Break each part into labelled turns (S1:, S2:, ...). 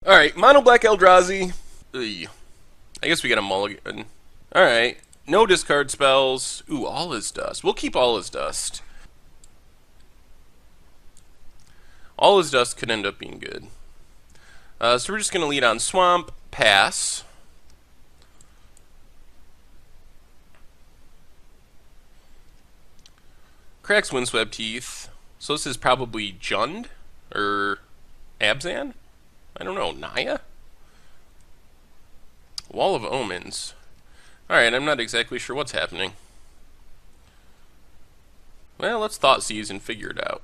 S1: Alright, mono black Eldrazi. Ugh. I guess we got a mulligan. Alright, no discard spells. Ooh, all is dust. We'll keep all is dust. All is dust could end up being good. So we're just going to lead on swamp, pass. Cracks windswept teeth. So this is probably Jund or Abzan? I don't know, Naya? Wall of Omens. Alright, I'm not exactly sure what's happening. Well, let's Thoughtseize and figure it out.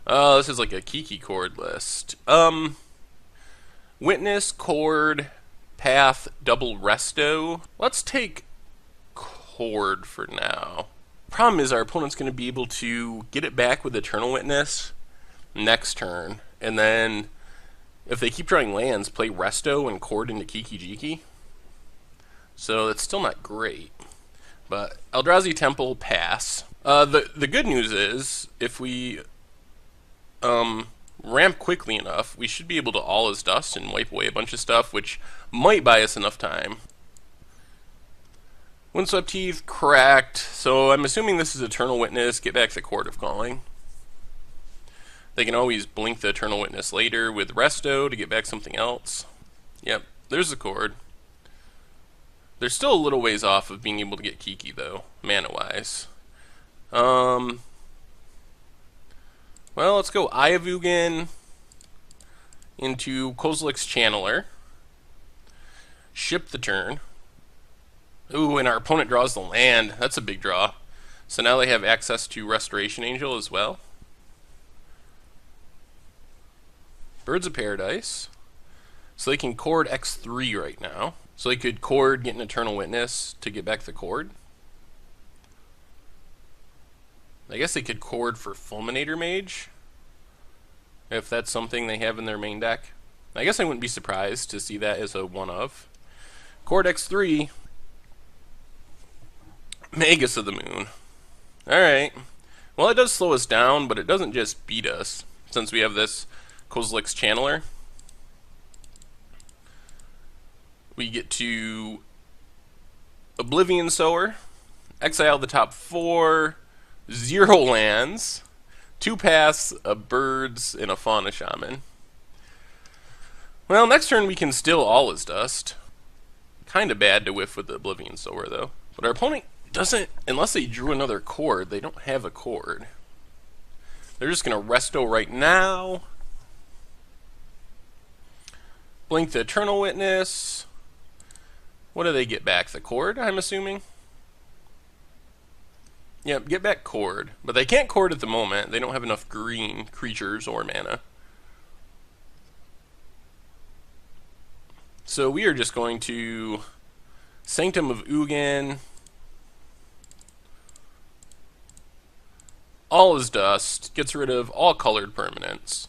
S1: This is like a Kiki Chord list. Witness, Chord, Path, double Resto. Let's take Chord for now. Problem is our opponent's going to be able to get it back with Eternal Witness next turn, and then if they keep drawing lands, play Resto and Chord into Kiki-Jiki. So that's still not great. But Eldrazi Temple, pass. The good news is, if we ramp quickly enough, we should be able to all is dust and wipe away a bunch of stuff, which might buy us enough time. Windswept Teeth, cracked. So I'm assuming this is Eternal Witness, get back the Chord of Calling. They can always blink the Eternal Witness later with Resto to get back something else. Yep, there's the Chord. They're still a little ways off of being able to get Kiki, though, mana-wise. Well, let's go Eye of Ugin into Kozilek's Channeler. Ship the turn. Ooh, and our opponent draws the land. That's a big draw. So now they have access to Restoration Angel as well. Birds of Paradise. So they can Chord X3 right now. So they could Chord, get an Eternal Witness to get back the Chord. I guess they could Chord for Fulminator Mage, if that's something they have in their main deck. I guess I wouldn't be surprised to see that as a one-of. Chord X3. Magus of the Moon. Alright. Well, it does slow us down, but it doesn't just beat us, since we have this Kozilek's Channeler. We get to Oblivion Sower, exile the top 4, 0 lands, 2 paths, a birds, and a fauna shaman. Well, next turn we can still all is dust. Kinda bad to whiff with the Oblivion Sower, though. But our opponent doesn't, unless they drew another Chord, they don't have a Chord. They're just gonna Resto right now. Blink the Eternal Witness. What do they get back? The Chord, I'm assuming? Yep, get back Chord. But they can't Chord at the moment. They don't have enough green creatures or mana. So we are just going to Sanctum of Ugin. All is dust. Gets rid of all colored permanents.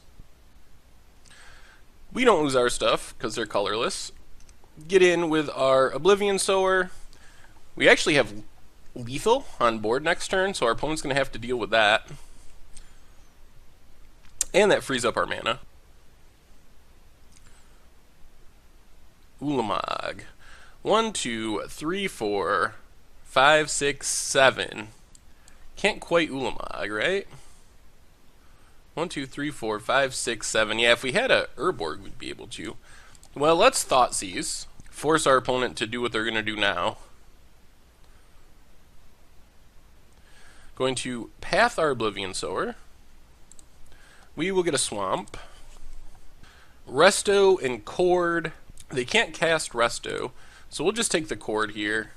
S1: We don't lose our stuff because they're colorless. Get in with our Oblivion Sower. We actually have lethal on board next turn, so our opponent's going to have to deal with that. And that frees up our mana. Ulamog. 1, 2, 3, 4, 5, 6, 7. Can't quite Ulamog, right? 1, 2, 3, 4, 5, 6, 7. Yeah, if we had a Urborg, we'd be able to. Well, let's Thoughtseize. Force our opponent to do what they're going to do now. Going to Path our Oblivion Sower. We will get a Swamp. Resto and Chord. They can't cast Resto, so we'll just take the Chord here.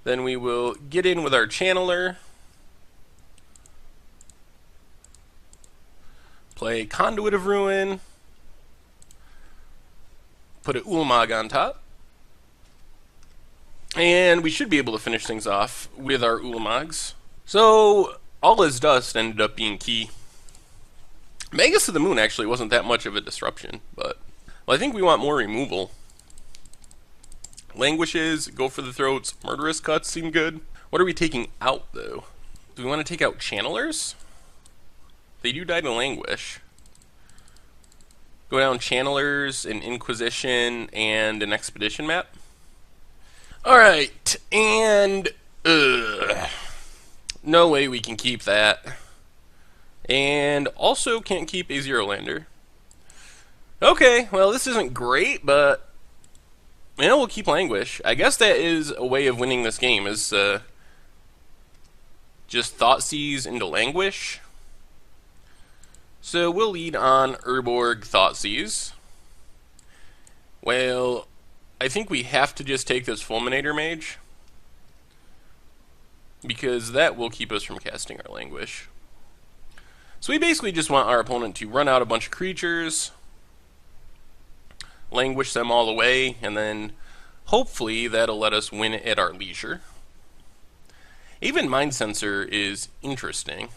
S1: Then we will get in with our Channeler. Play Conduit of Ruin. Put an Ulamog on top. And we should be able to finish things off with our Ulamogs. So, All is Dust ended up being key. Magus of the Moon actually wasn't that much of a disruption, but well, I think we want more removal. Languishes, Go for the Throats, Murderous Cuts seem good. What are we taking out, though? Do we want to take out Channelers? They do die to Languish. Go down Channelers, an Inquisition, and an Expedition map. Alright, and no way we can keep that. And also can't keep a Zero Lander. Okay, well this isn't great, but we'll keep Languish. I guess that is a way of winning this game, is just Thoughtseize into Languish. So we'll lead on Urborg Thoughtseize. Well, I think we have to just take this Fulminator Mage, because that will keep us from casting our Languish. So we basically just want our opponent to run out a bunch of creatures, Languish them all away, and then hopefully that'll let us win at our leisure. Even Mind Sensor is interesting.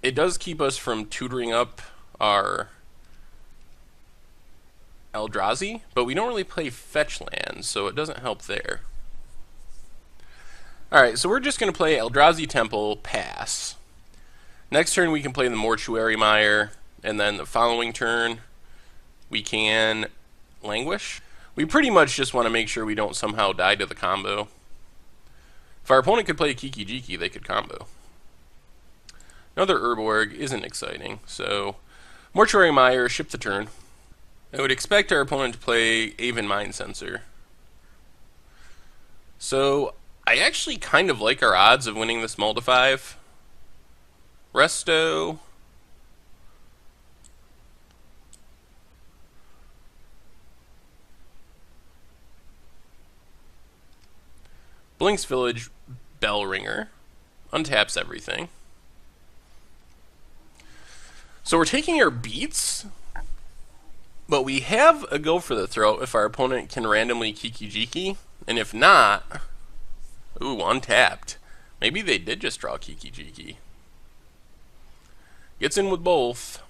S1: It does keep us from tutoring up our Eldrazi, but we don't really play fetch lands, so it doesn't help there. Alright, so we're just going to play Eldrazi Temple, pass. Next turn we can play the Mortuary Mire, and then the following turn we can Languish. We pretty much just want to make sure we don't somehow die to the combo. If our opponent could play Kiki-Jiki, they could combo. Another Urborg isn't exciting, so Mortuary Mire, ship the turn. I would expect our opponent to play Aven Mind Sensor. So I actually kind of like our odds of winning this Mull to 5. Resto. Blink's Village, Bell Ringer. Untaps everything. So we're taking our beats, but we have a go for the throat if our opponent can randomly Kiki-Jiki, and if not, ooh, untapped. Maybe they did just draw Kiki-Jiki. Gets in with both.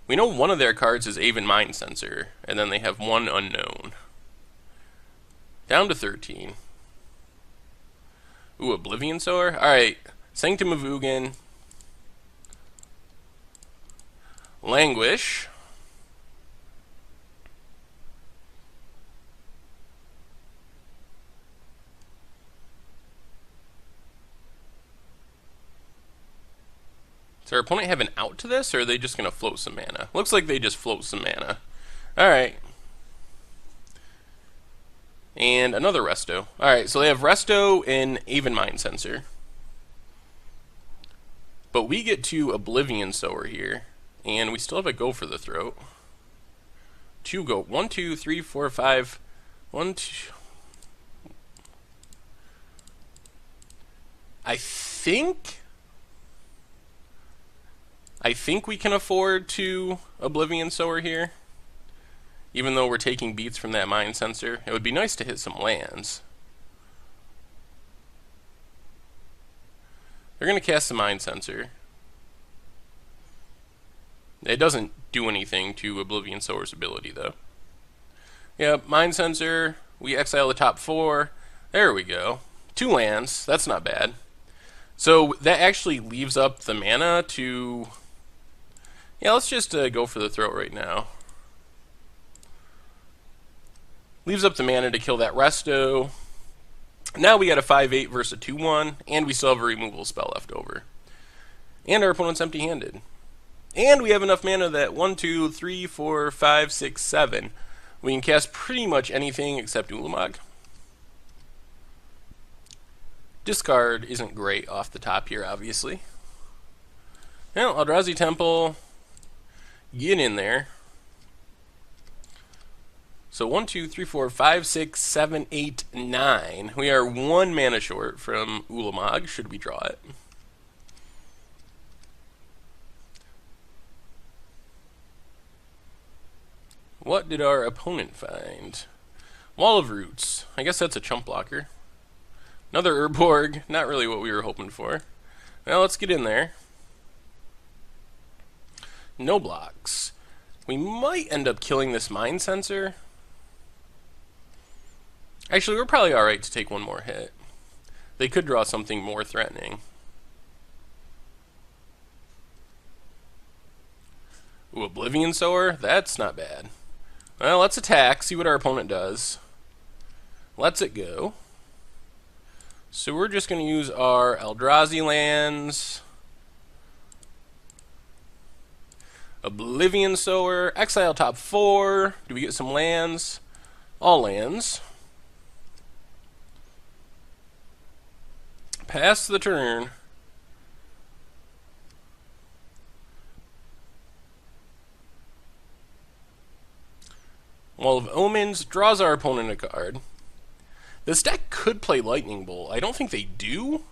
S1: We know one of their cards is Aven Mind Sensor, and then they have one unknown. Down to 13. Ooh, Oblivion Sower? Alright, Sanctum of Ugin. Languish. Does our opponent have an out to this, or are they just going to float some mana? Looks like they just float some mana. Alright. And another Resto. Alright, so they have Resto and Aven Mind Sensor. But we get to Oblivion Sower here. And we still have a go for the throat. 2 go. 1, 2, 3, 4, 5. 1, 2. I think we can afford to Oblivion Sower here. Even though we're taking beats from that Mind Sensor. It would be nice to hit some lands. They're going to cast the Mind Sensor. It doesn't do anything to Oblivion Sower's ability, though. Yep, Mind Sensor. We exile the top 4. There we go. 2 lands. That's not bad. So that actually leaves up the mana to... Yeah, let's just go for the throat right now. Leaves up the mana to kill that Resto. Now we got a 5-8 versus a 2-1, and we still have a removal spell left over. And our opponent's empty-handed. And we have enough mana that 1, 2, 3, 4, 5, 6, 7. We can cast pretty much anything except Ulamog. Discard isn't great off the top here, obviously. Now, Eldrazi Temple, get in there. So 1, 2, 3, 4, 5, 6, 7, 8, 9. We are 1 mana short from Ulamog, should we draw it. What did our opponent find? Wall of Roots. I guess that's a chump blocker. Another Urborg. Not really what we were hoping for. Now let's get in there. No blocks. We might end up killing this Mind Sensor. Actually, we're probably alright to take one more hit. They could draw something more threatening. Ooh, Oblivion Sower? That's not bad. Well, let's attack, see what our opponent does. Lets it go. So we're just going to use our Eldrazi lands. Oblivion Sower. Exile top 4. Do we get some lands? All lands. Pass the turn. Wall of Omens draws our opponent a card. This deck could play Lightning Bolt. I don't think they do,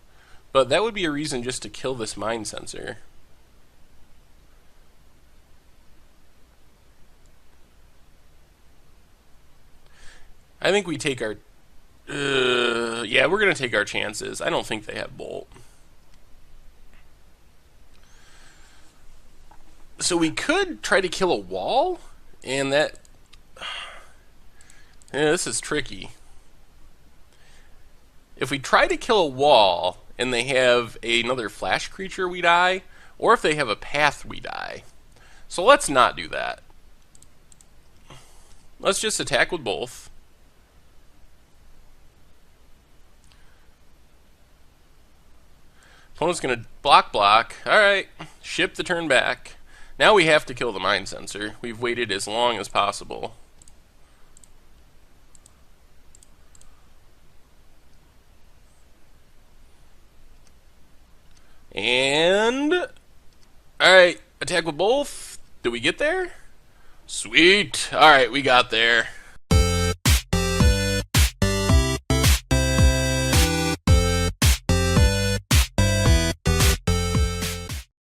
S1: but that would be a reason just to kill this Mind Sensor. I think we take our... yeah, we're going to take our chances. I don't think they have Bolt. So we could try to kill a wall, and that... yeah, this is tricky. If we try to kill a wall, and they have another flash creature, we die, or if they have a path, we die. So let's not do that. Let's just attack with both. Opponent's going to block. Alright, ship the turn back. Now we have to kill the Mind Sensor. We've waited as long as possible. And... alright, attack with both. Did we get there? Sweet. Alright, we got there.